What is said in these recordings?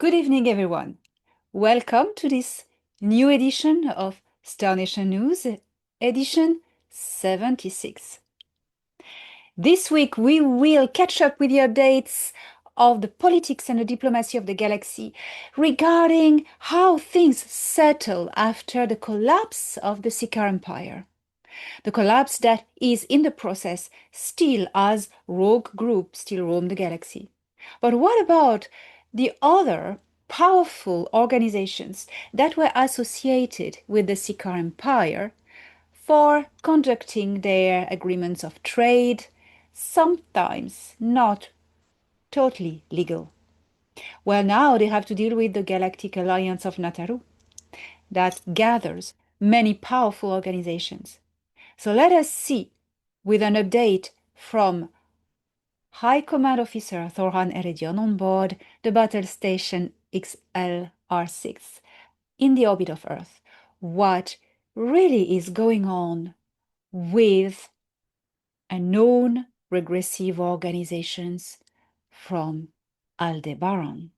Good evening, everyone. Welcome to this new edition of Star Nation News, edition 76. This week, we will catch up with the updates of the politics and the diplomacy of the galaxy regarding how things settle after the collapse of the Ciakahrr Empire. The collapse that is in the process still as rogue groups still roam the galaxy. But what about the other powerful organizations that were associated with the Ciakahrr Empire for conducting their agreements of trade, sometimes not totally legal? Well, now they have to deal with the Galactic Alliance of Nataru that gathers many powerful organizations. So let us see, with an update from High Command Officer Thor Han on board the battle station XLR6 in the orbit of Earth, what really is going on with unknown regressive organizations from ALDEBARAN.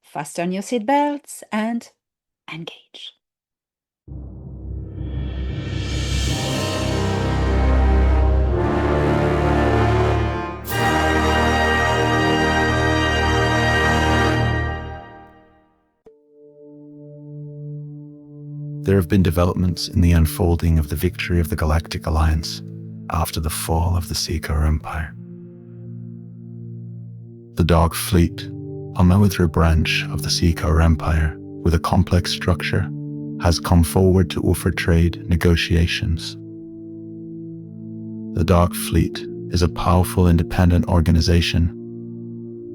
Fasten your seatbelts and engage. There have been developments in the unfolding of the victory of the Galactic Alliance after the fall of the Ciakahrr Empire. The Dark Fleet, a military branch of the Ciakahrr Empire with a complex structure, has come forward to offer trade negotiations. The Dark Fleet is a powerful independent organization,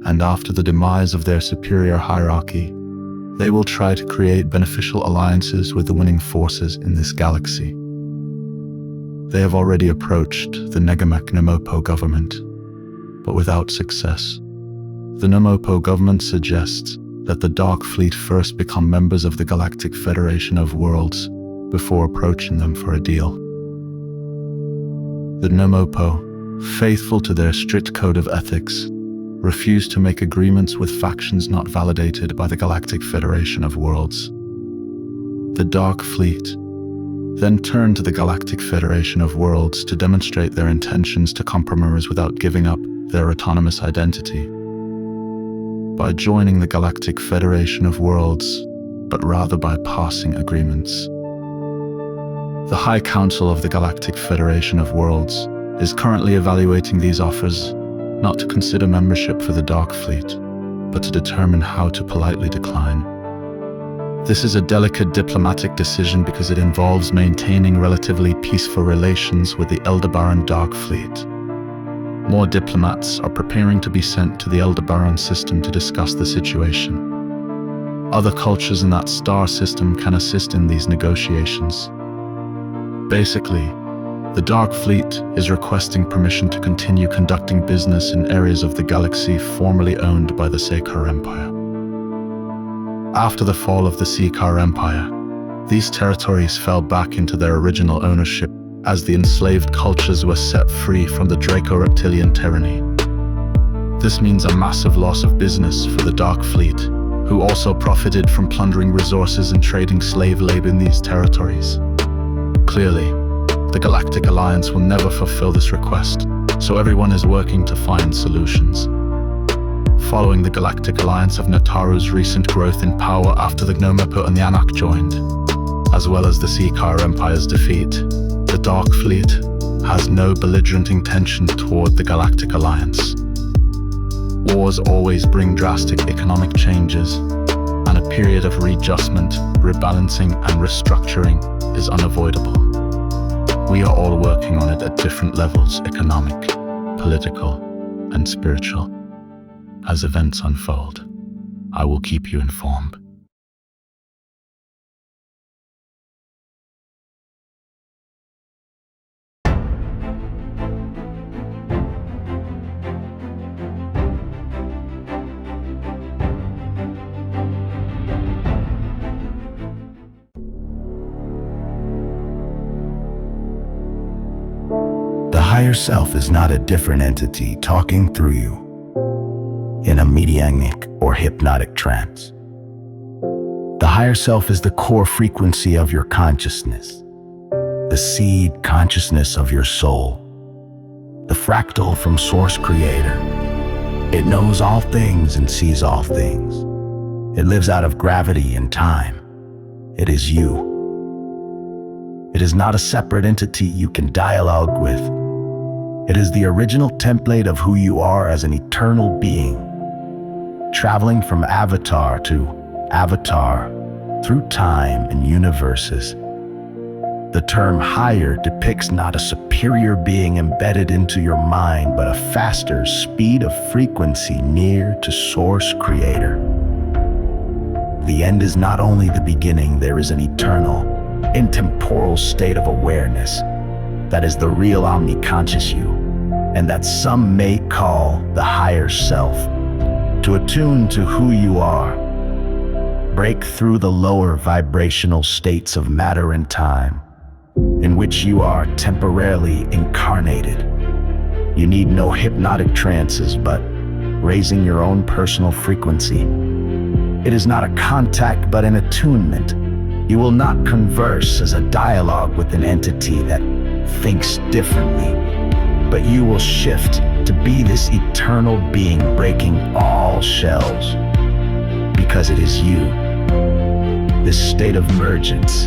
and after the demise of their superior hierarchy, they will try to create beneficial alliances with the winning forces in this galaxy. They have already approached the Negamek Nomopo government, but without success. The Nomopo government suggests that the Dark Fleet first become members of the Galactic Federation of Worlds before approaching them for a deal. The Nomopo, faithful to their strict code of ethics, refused to make agreements with factions not validated by the Galactic Federation of Worlds. The Dark Fleet then turned to the Galactic Federation of Worlds to demonstrate their intentions to compromise without giving up their autonomous identity. By joining the Galactic Federation of Worlds, but rather by passing agreements. The High Council of the Galactic Federation of Worlds is currently evaluating these offers, not to consider membership for the Dark Fleet, but to determine how to politely decline. This is a delicate diplomatic decision because it involves maintaining relatively peaceful relations with the ALDEBARAN Dark Fleet. More diplomats are preparing to be sent to the ALDEBARAN system to discuss the situation. Other cultures in that star system can assist in these negotiations. Basically, the Dark Fleet is requesting permission to continue conducting business in areas of the galaxy formerly owned by the Ciakahrr Empire. After the fall of the Ciakahrr Empire, these territories fell back into their original ownership as the enslaved cultures were set free from the Draco-Reptilian tyranny. This means a massive loss of business for the Dark Fleet, who also profited from plundering resources and trading slave labor in these territories. Clearly, the Galactic Alliance will never fulfill this request, so everyone is working to find solutions. Following the Galactic Alliance of Nataru's recent growth in power after the Nomopo and the Anak joined, as well as the Ciakahrr Empire's defeat, the Dark Fleet has no belligerent intention toward the Galactic Alliance. Wars always bring drastic economic changes, and a period of readjustment, rebalancing, and restructuring is unavoidable. We are all working on it at different levels: economic, political, and spiritual. As events unfold, I will keep you informed. The higher self is not a different entity talking through you in a medianic or hypnotic trance. higher self is the core frequency of your consciousness, the seed consciousness of your soul, the fractal from Source Creator. It knows all things and sees all things. It lives out of gravity and time. It is you. It is not a separate entity you can dialogue with. It is the original template of who you are as an eternal being, traveling from avatar to avatar through time and universes. The term higher depicts not a superior being embedded into your mind, but a faster speed of frequency near to Source Creator. The end is not only the beginning, there is an eternal, intemporal state of awareness that is the real omniconscious you, and that some may call the higher self. To attune to who you are, break through the lower vibrational states of matter and time, in which you are temporarily incarnated. You need no hypnotic trances, but raising your own personal frequency. It is not a contact, but an attunement. You will not converse as a dialogue with an entity that thinks differently, but you will shift to be this eternal being breaking all shells, because it is you. This state of emergence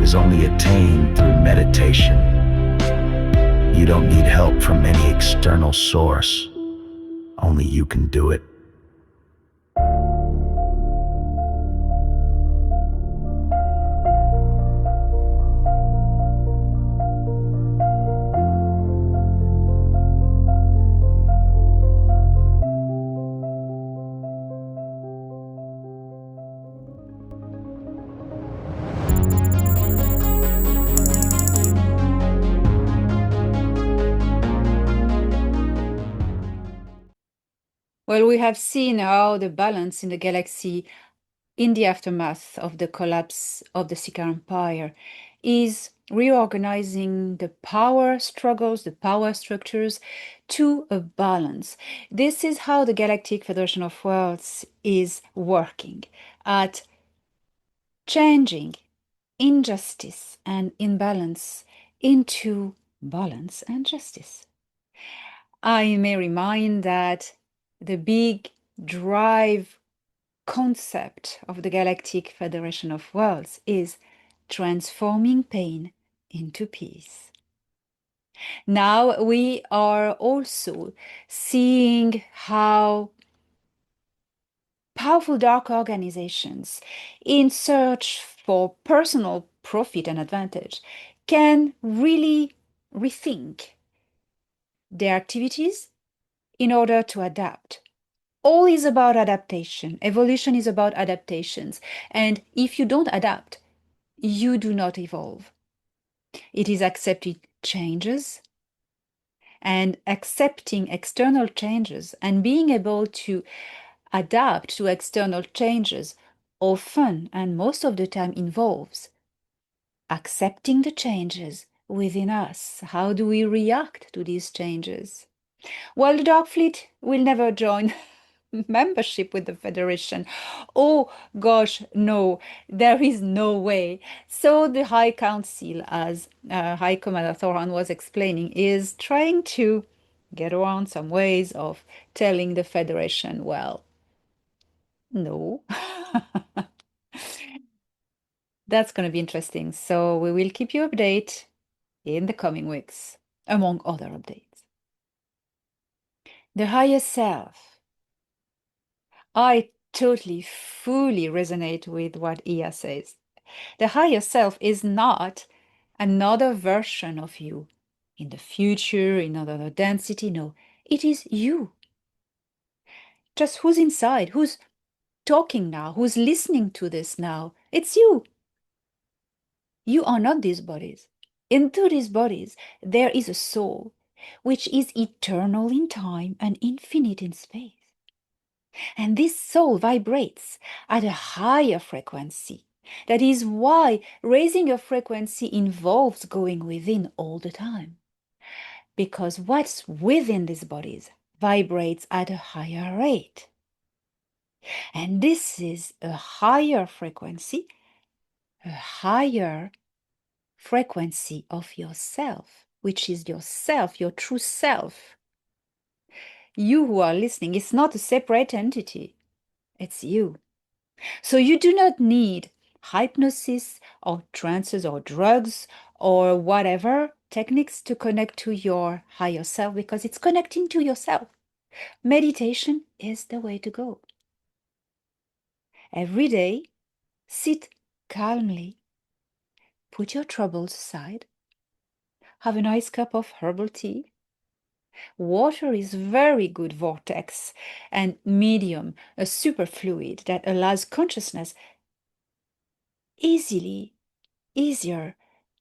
is only attained through meditation. You don't need help from any external source. Only you can do it. Well, we have seen how the balance in the galaxy in the aftermath of the collapse of the Ciakahrr Empire is reorganizing the power struggles, the power structures to a balance. This is how the Galactic Federation of Worlds is working at changing injustice and imbalance into balance and justice. I may remind that the big drive concept of the Galactic Federation of Worlds is transforming pain into peace. Now we are also seeing how powerful dark organizations in search for personal profit and advantage can really rethink their activities in order to adapt. All is about adaptation. Evolution is about adaptations. And if you don't adapt, you do not evolve. It is accepting changes and accepting external changes and being able to adapt to external changes often and most of the time involves accepting the changes within us. How do we react to these changes? Well, the Dark Fleet will never join membership with the Federation. Oh gosh, no, there is no way. So the High Council, as High Commander Thor Han was explaining, is trying to get around some ways of telling the Federation, well, no. That's going to be interesting. So we will keep you updated in the coming weeks, among other updates. The higher self. I totally, fully resonate with what Ia says. The higher self is not another version of you in the future, in another density. No, it is you. Just who's inside, who's talking now, who's listening to this now. It's you. You are not these bodies. Into these bodies, there is a soul, which is eternal in time and infinite in space. And this soul vibrates at a higher frequency. That is why raising your frequency involves going within all the time. Because what's within these bodies vibrates at a higher rate. And this is a higher frequency of yourself, which is yourself, your true self. You who are listening, it's not a separate entity, it's you. So you do not need hypnosis or trances or drugs or whatever techniques to connect to your higher self, because it's connecting to yourself. Meditation is the way to go. Every day, sit calmly, put your troubles aside, have a nice cup of herbal tea. Water is very good vortex and medium, a superfluid that allows consciousness easier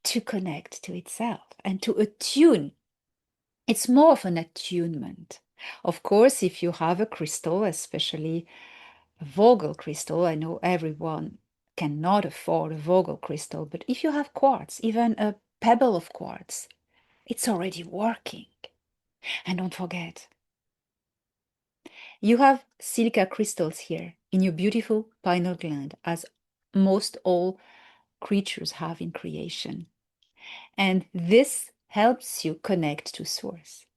to connect to itself and to attune. It's more of an attunement. Of course, if you have a crystal, especially a Vogel crystal, I know everyone cannot afford a Vogel crystal, but if you have quartz, even a pebble of quartz, it's already working. And don't forget, you have silica crystals here in your beautiful pineal gland, as most all creatures have in creation. And this helps you connect to source.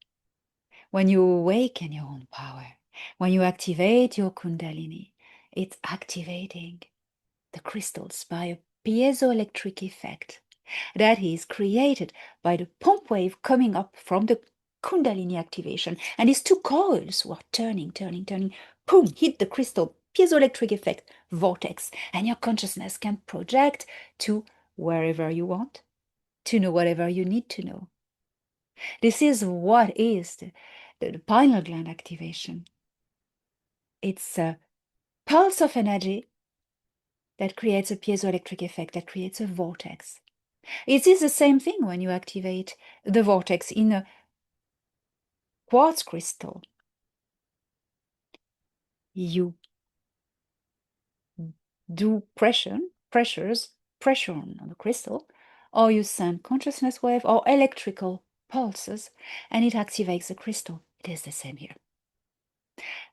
When you awaken your own power, when you activate your Kundalini, it's activating the crystals by a piezoelectric effect that is created by the pump wave coming up from the Kundalini activation. And these two coils who are turning, boom, hit the crystal, piezoelectric effect, vortex, and your consciousness can project to wherever you want, to know whatever you need to know. This is what is the pineal gland activation. It's a pulse of energy that creates a piezoelectric effect, that creates a vortex. It is the same thing when you activate the vortex in a quartz crystal. You do pressure on the crystal, or you send consciousness wave or electrical pulses, and it activates the crystal. It is the same here.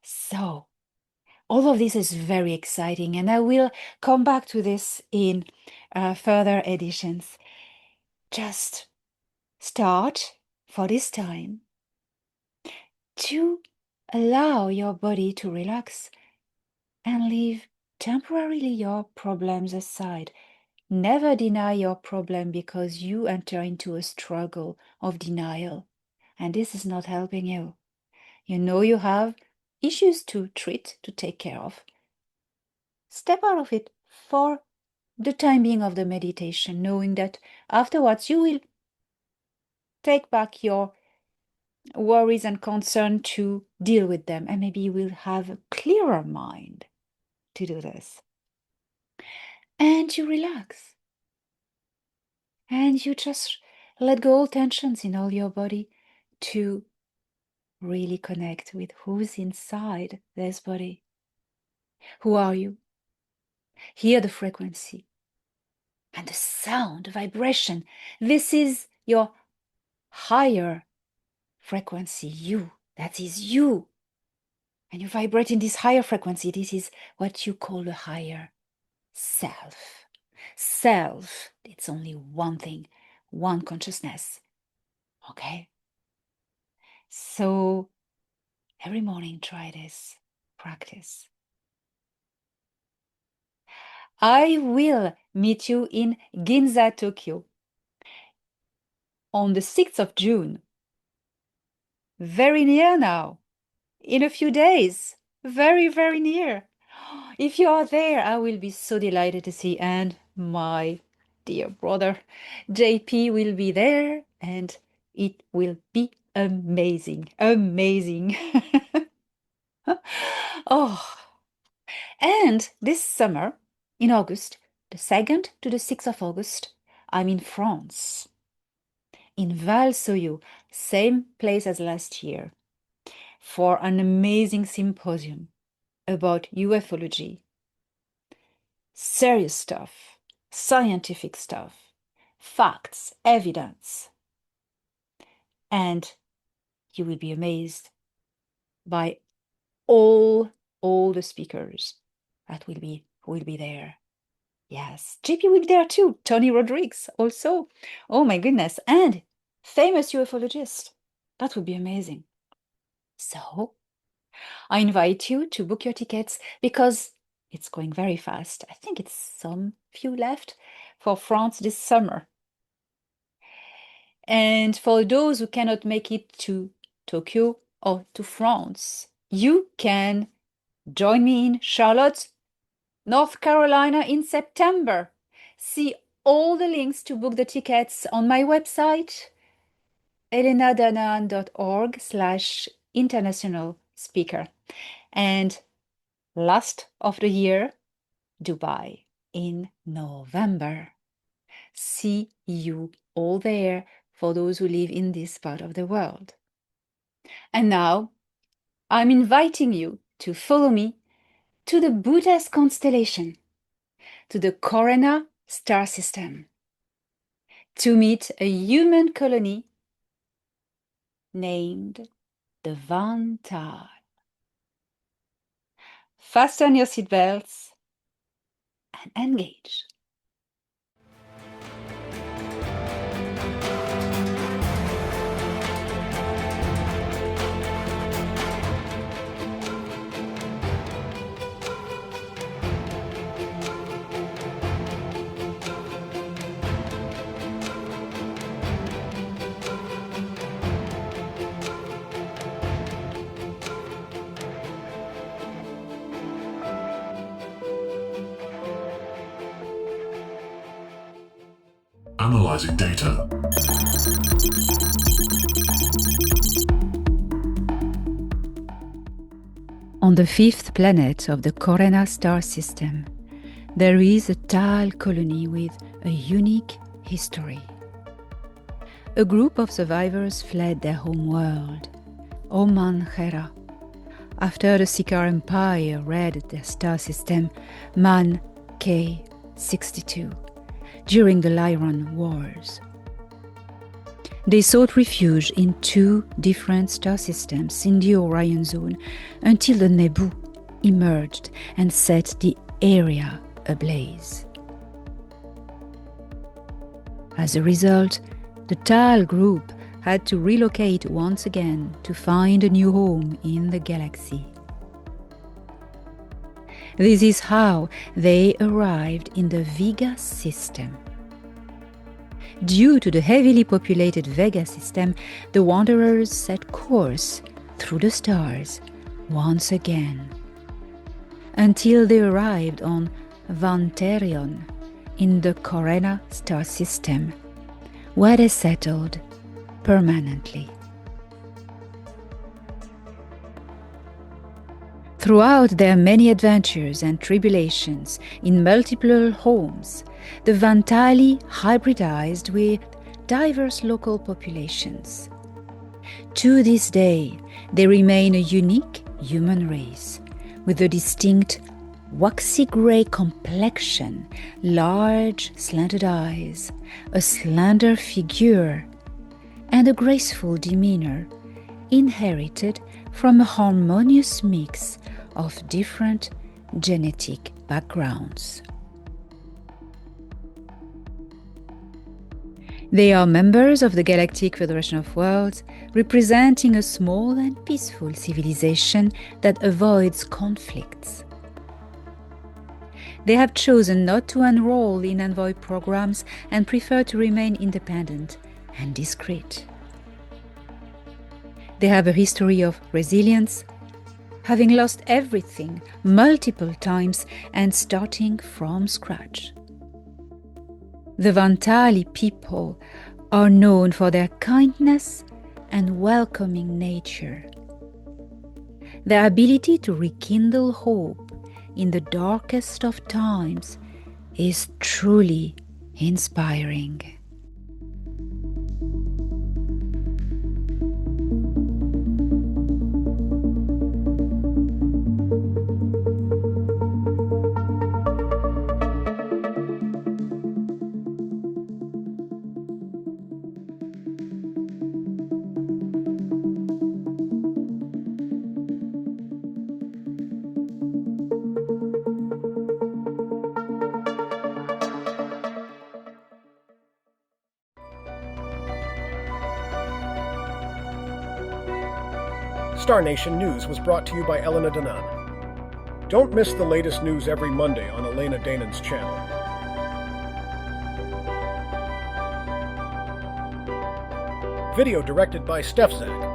So, all of this is very exciting, and I will come back to this in further editions. Just start for this time to allow your body to relax and leave temporarily your problems aside. Never deny your problem, because you enter into a struggle of denial, and this is not helping you. You know you have issues to treat, to take care of. Step out of it for the time being of the meditation, knowing that afterwards you will take back your worries and concern to deal with them, and maybe you will have a clearer mind to do this. And you relax. And you just let go all tensions in all your body to really connect with who's inside this body. Who are you? Hear the frequency and the sound, the vibration. This is your higher frequency, you. That is you. And you vibrate in this higher frequency. This is what you call the higher self. Self, it's only one thing, one consciousness. Okay? So every morning try this practice. I will meet you in Ginza, Tokyo on the 6th of June. Very near now. In a few days. Very, very near. If you are there, I will be so delighted to see, and my dear brother JP will be there, and it will be amazing. Amazing. Oh. And this summer, in August, the 2nd to the 6th of August, I'm in France, in Val-Soyaux, same place as last year, for an amazing symposium about ufology. Serious stuff, scientific stuff, facts, evidence. And you will be amazed by all all the speakers that will be there. Yes, JP will be there too. Tony Rodriguez also. Oh my goodness. And famous ufologist. That would be amazing. So I invite you to book your tickets because it's going very fast. I think it's some few left for France this summer. And for those who cannot make it to Tokyo or to France, you can join me in Charlotte, North Carolina in September. See all the links to book the tickets on my website, elenadanaan.org/international speaker. And last of the year, Dubai in November. See you all there for those who live in this part of the world. And now, I'm inviting you to follow me to the BoÖtes constellation, to the Corona star system, to meet a human colony named the Vantaal. Fasten your seatbelts and engage. Analyzing data. On the fifth planet of the Corona star system, there is a Taal colony with a unique history. A group of survivors fled their home world, Oman-Khera, after the Ciakahrr Empire raided their star system, Man K62, during the Lyran Wars. They sought refuge in 2 different star systems in the Orion Zone until the Nebu emerged and set the area ablaze. As a result, the Taal group had to relocate once again to find a new home in the galaxy. This is how they arrived in the Vega system. Due to the heavily populated Vega system, the wanderers set course through the stars once again, until they arrived on Vantaal in the Corona star system, where they settled permanently. Throughout their many adventures and tribulations in multiple homes, the Vantaali hybridized with diverse local populations. To this day, they remain a unique human race, with a distinct waxy grey complexion, large slanted eyes, a slender figure, and a graceful demeanor, inherited from a harmonious mix of different genetic backgrounds. They are members of the Galactic Federation of Worlds, representing a small and peaceful civilization that avoids conflicts. They have chosen not to enroll in envoy programs and prefer to remain independent and discreet. They have a history of resilience, having lost everything multiple times and starting from scratch. The Vantaali people are known for their kindness and welcoming nature. Their ability to rekindle hope in the darkest of times is truly inspiring. Star Nation News was brought to you by Elena Danan. Don't miss the latest news every Monday on Elena Danan's channel. Video directed by Stefzak.